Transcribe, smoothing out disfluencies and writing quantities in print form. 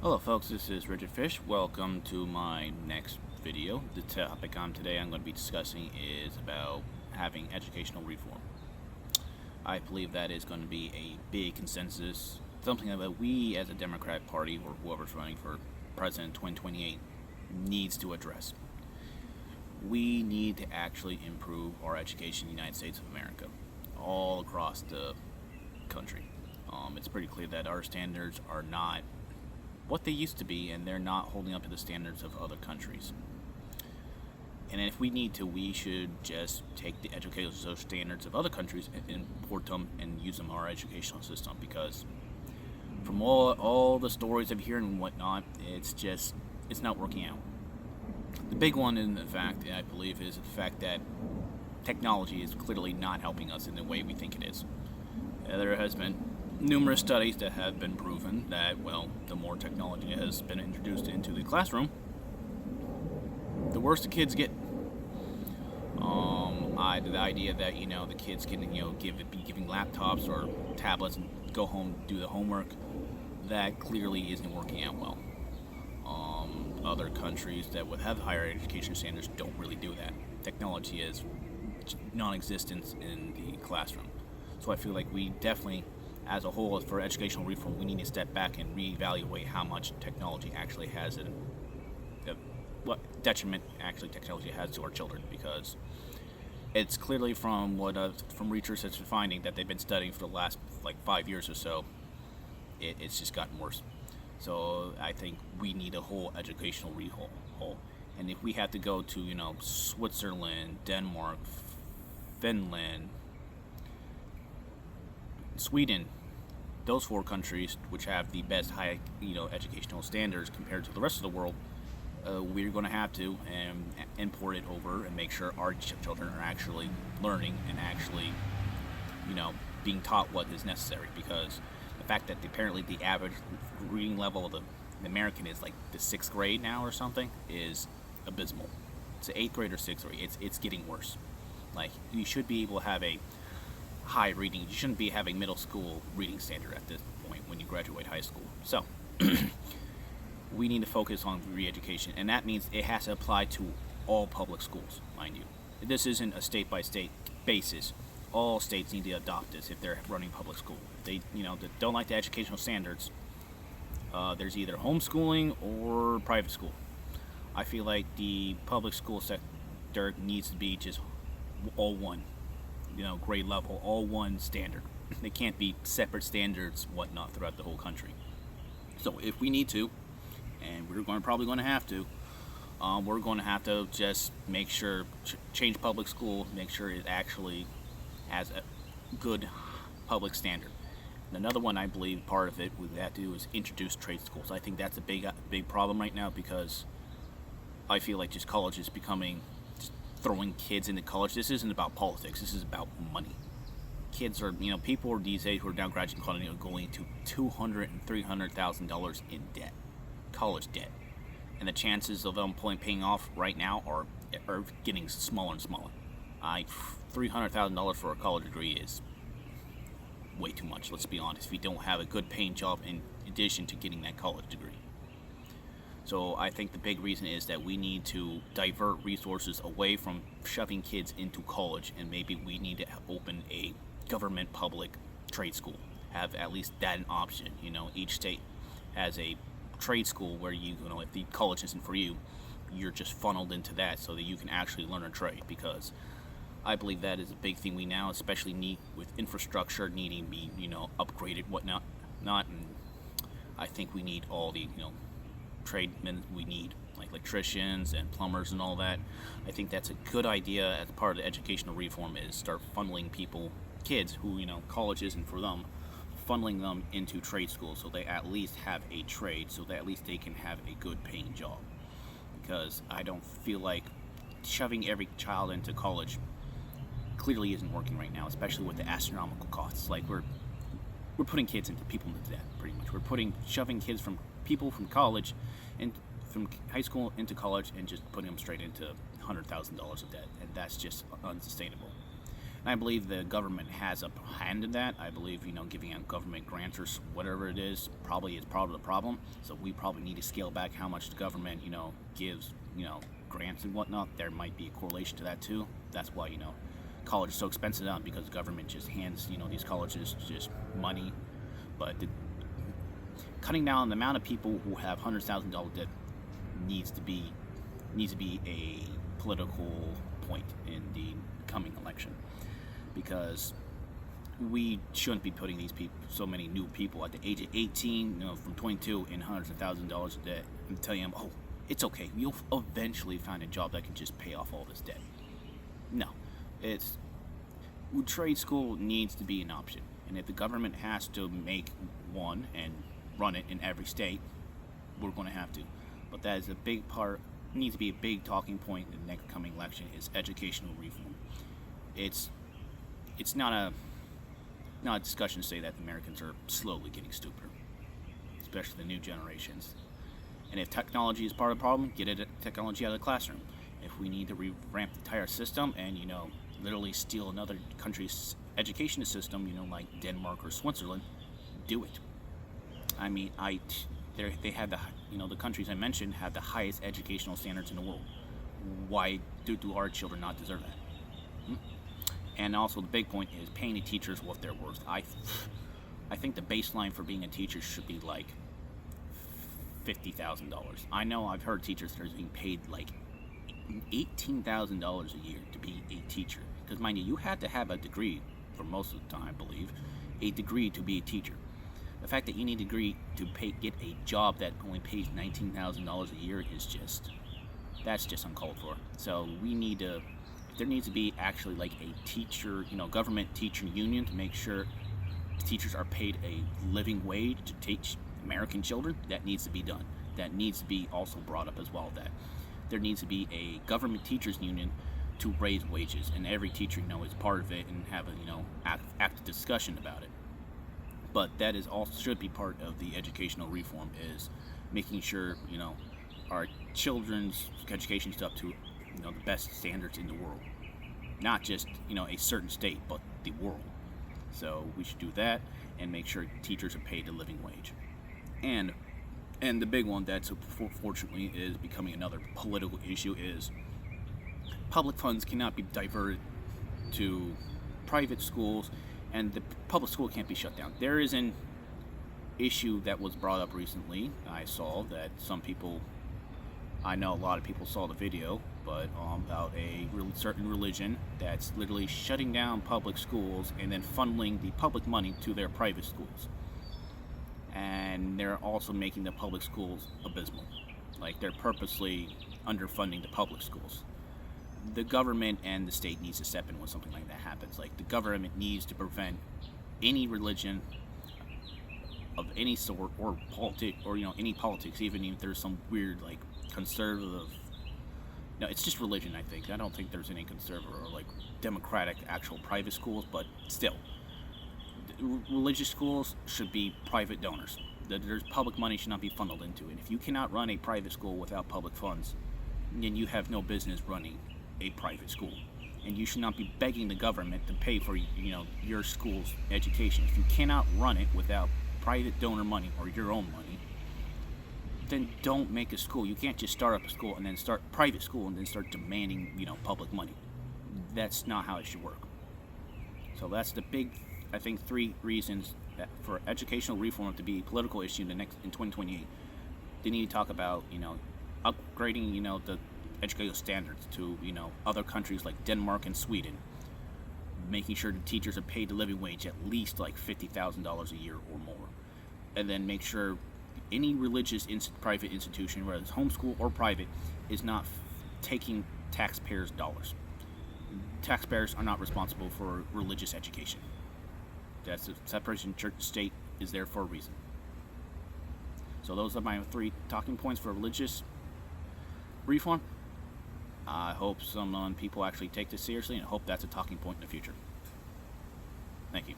Hello folks, this is Richard Fish. Welcome to my next video. The topic today I'm going to be discussing is about having educational reform. I believe that is going to be a big consensus, something that we as a Democratic Party or whoever's running for President 2028 needs to address. We need to actually improve our education in the United States of America, all across the country. It's pretty clear that our standards are not what they used to be, and they're not holding up to the standards of other countries. And if we need to, we should just take the educational standards of other countries and import them and use them in our educational system, because from all the stories I've heard and whatnot, it's not working out. The big one in the fact, I believe, is the fact that technology is clearly not helping us in the way we think it is. There has been numerous studies that have been proven that, well, the more technology has been introduced into the classroom, the worse the kids get. The idea that the kids can be giving laptops or tablets and go home do the homework, that clearly isn't working out well. Other countries that would have higher education standards don't really do that. Technology is non-existent in the classroom. So I feel like we definitely, as a whole, for educational reform, we need to step back and reevaluate how much technology actually has and what detriment actually technology has to our children, because it's clearly from research that's been finding that they've been studying for the last 5 years or so, it's just gotten worse. So I think we need a whole educational overhaul. And if we have to go to Switzerland, Denmark, Finland, Sweden, those 4 countries which have the best high educational standards compared to the rest of the world, we're going to have to import it over and make sure our children are actually learning and actually being taught what is necessary, because the fact that apparently the average reading level of the American is like the 6th grade now or something is abysmal. It's the 8th grade or 6th grade. It's getting worse. Like, you should be able to have a high reading. You shouldn't be having middle school reading standard at this point when you graduate high school. So we need to focus on re-education, and that means it has to apply to all public schools, mind you. This isn't a state-by-state basis. All states need to adopt this if they're running public school. If they don't like the educational standards, there's either homeschooling or private school. I feel like the public school sector needs to be just all one, grade level, all one standard. They can't be separate standards, whatnot, throughout the whole country. So if we need to, and we're probably going to have to, we're going to have to just make sure, change public school, make sure it actually has a good public standard. And another one, I believe, part of it we have to do is introduce trade schools. I think that's a big problem right now, because I feel like just college is becoming, just throwing kids into college. This isn't about politics. This is about money. Kids are, people are these days who are now graduating college are going to $200,000 and $300,000 in debt, college debt, and the chances of them paying off right now are getting smaller and smaller. $300,000 for a college degree is way too much. Let's be honest. If you don't have a good paying job in addition to getting that college degree. So I think the big reason is that we need to divert resources away from shoving kids into college, and maybe we need to open a government public trade school. Have at least that an option. Each state has a trade school where if the college isn't for you, you're just funneled into that so that you can actually learn a trade, because I believe that is a big thing we now especially need with infrastructure needing to be upgraded, whatnot, and I think we need all the tradesmen we need, like electricians and plumbers and all that. I think that's a good idea as part of the educational reform, is start funneling kids who college isn't for them, funneling them into trade schools so they at least have a trade, so that at least they can have a good paying job. Because I don't feel like shoving every child into college clearly isn't working right now, especially with the astronomical costs. Like, we're putting kids into people into debt, pretty much. We're shoving kids from college and from high school into college and just putting them straight into $100,000 of debt, and that's just unsustainable. And I believe the government has a hand in that. I believe, giving out government grants or whatever it is probably is part of the problem. So we probably need to scale back how much the government, gives, grants and whatnot. There might be a correlation to that too. That's why, college is so expensive now, because the government just hands, these colleges just money. But cutting down the amount of people who have $100,000 debt needs to be a political point in the coming election, because we shouldn't be putting these people, so many new people at the age of 18, from 22, in hundreds of thousands of dollars of debt, and telling them, oh, it's okay, you'll eventually find a job that can just pay off all this debt. No, trade school needs to be an option, and if the government has to make one and run it in every state, we're going to have to. But that is a big part, needs to be a big talking point in the next coming election, is educational reform. It's not a discussion to say that the Americans are slowly getting stupider, especially the new generations. And if technology is part of the problem, get technology out of the classroom. If we need to revamp the entire system and, literally steal another country's education system, like Denmark or Switzerland, do it. I mean, they had the countries I mentioned have the highest educational standards in the world. Why do our children not deserve that? And also the big point is paying the teachers what they're worth. I think the baseline for being a teacher should be like $50,000. I know I've heard teachers that are being paid like $18,000 a year to be a teacher. Because mind you have to have a degree for most of the time, I believe, a degree to be a teacher. The fact that you need a degree to get a job that only pays $19,000 a year is that's just uncalled for. So there needs to be actually like a teacher, government teacher union to make sure teachers are paid a living wage to teach American children. That needs to be done. That needs to be also brought up as well, that there needs to be a government teachers union to raise wages, and every teacher, is part of it, and have a, active discussion about it. But that is also should be part of the educational reform, is making sure, our children's education is up to, the best standards in the world. Not just, a certain state, but the world. So we should do that and make sure teachers are paid a living wage. And the big one that fortunately is becoming another political issue is public funds cannot be diverted to private schools, and the public school can't be shut down. There is an issue that was brought up recently. I saw that I know a lot of people saw the video, but about a certain religion that's literally shutting down public schools and then funneling the public money to their private schools. And they're also making the public schools abysmal. Like, they're purposely underfunding the public schools. The government and the state needs to step in when something like that happens. Like, the government needs to prevent any religion of any sort, or any politics, even if there's some weird, like, conservative. No, it's just religion, I think. I don't think there's any conservative or, like, democratic actual private schools, but still. Religious schools should be private donors. There's public money should not be funneled into it. If you cannot run a private school without public funds, then you have no business running a private school. And you should not be begging the government to pay for your school's education. If you cannot run it without private donor money or your own money, then don't make a school. You can't just start up a school and then start private school and then start demanding public money. That's not how it should work. So that's the big, I think, 3 reasons that for educational reform to be a political issue in 2028. They need to talk about upgrading the educational standards to other countries like Denmark and Sweden, making sure the teachers are paid a living wage at least like $50,000 a year or more, and then make sure any religious private institution, whether it's homeschool or private, is not taking taxpayers' dollars. Taxpayers are not responsible for religious education. That's the separation of church and state is there for a reason. So those are my 3 talking points for religious reform. I hope some people actually take this seriously, and I hope that's a talking point in the future. Thank you.